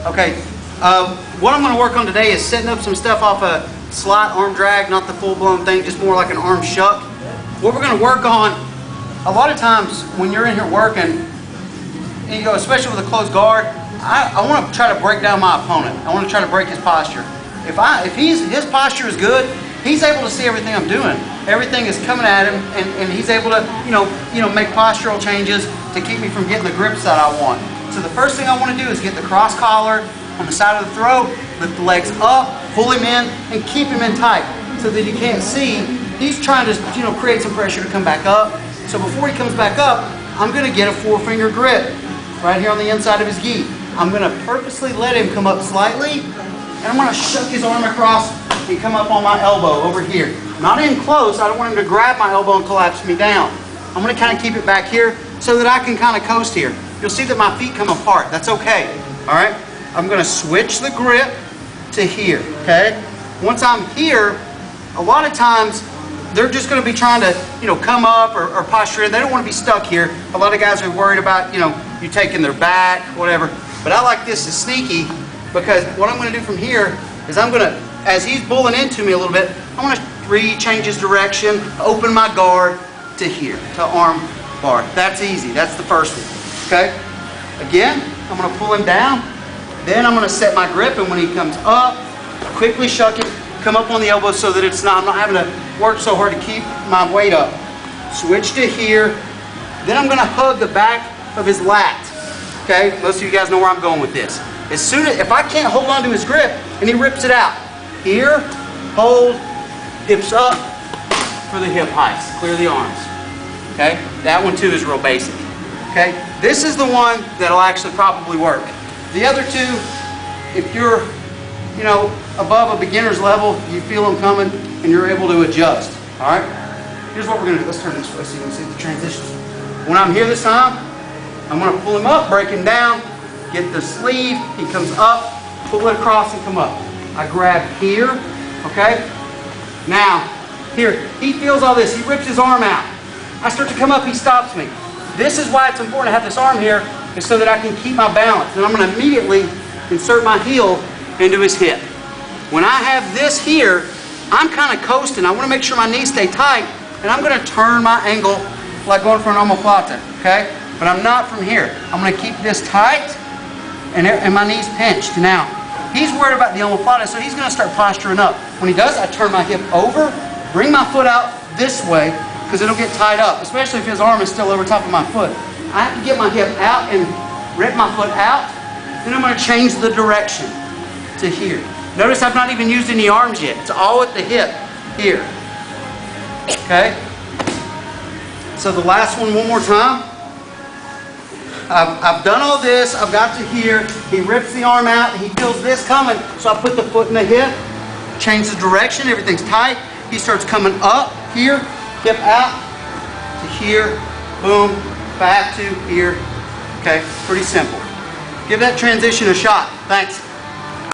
Okay, what I'm going to work on today is setting up some stuff off a slight arm drag, not the full-blown thing, just more like an arm shuck. What we're going to work on, a lot of times when you're in here working, and you go, especially with a closed guard, I want to try to break down my opponent. I want to try to break his posture. If his posture is good, he's able to see everything I'm doing. Everything is coming at him, and he's able to, make postural changes to keep me from getting the grips that I want. So the first thing I want to do is get the cross collar on the side of the throat, lift the legs up, pull him in, and keep him in tight so that he can't see. He's trying to, create some pressure to come back up. So before he comes back up, I'm going to get a 4-finger grip right here on the inside of his gi. I'm going to purposely let him come up slightly, and I'm going to shuck his arm across and come up on my elbow over here. Not in close. I don't want him to grab my elbow and collapse me down. I'm going to kind of keep it back here so that I can kind of coast here. You'll see that my feet come apart. That's okay. All right? I'm going to switch the grip to here. Okay? Once I'm here, a lot of times they're just going to be trying to, come up or posture in. They don't want to be stuck here. A lot of guys are worried about, you taking their back, whatever. But I like this as sneaky because what I'm going to do from here is I'm going to, as he's bulling into me a little bit, I'm going to change his direction, open my guard to here, to arm bar. That's easy. That's the first one. Okay? Again, I'm going to pull him down. Then I'm going to set my grip, and when he comes up, quickly shuck it, come up on the elbow so that I'm not having to work so hard to keep my weight up. Switch to here. Then I'm going to hug the back of his lat. Okay? Most of you guys know where I'm going with this. If I can't hold on to his grip and he rips it out, here, hold, hips up for the hip heights. Clear the arms. Okay? That one too is real basic. Okay? This is the one that'll actually probably work. The other two, if you're, above a beginner's level, you feel them coming and you're able to adjust. All right? Here's what we're going to do. Let's turn this way so you can see the transitions. When I'm here this time, I'm going to pull him up, break him down, get the sleeve, he comes up, pull it across and come up. I grab here, okay? Now, here, he feels all this. He rips his arm out. I start to come up, he stops me. This is why it's important to have this arm here, is so that I can keep my balance. And I'm going to immediately insert my heel into his hip. When I have this here, I'm kind of coasting. I want to make sure my knees stay tight, and I'm going to turn my angle like going for an omoplata, okay? But I'm not from here. I'm going to keep this tight and my knees pinched. Now, he's worried about the omoplata, so he's going to start posturing up. When he does, I turn my hip over, bring my foot out this way, because it'll get tied up, especially if his arm is still over top of my foot. I have to get my hip out and rip my foot out. Then I'm going to change the direction to here. Notice I've not even used any arms yet. It's all at the hip here. Okay? So the last one more time. I've done all this. I've got to here. He rips the arm out. He feels this coming. So I put the foot in the hip, change the direction. Everything's tight. He starts coming up here, hip out to here, boom, back to here. Okay, pretty simple. Give that transition a shot. Thanks.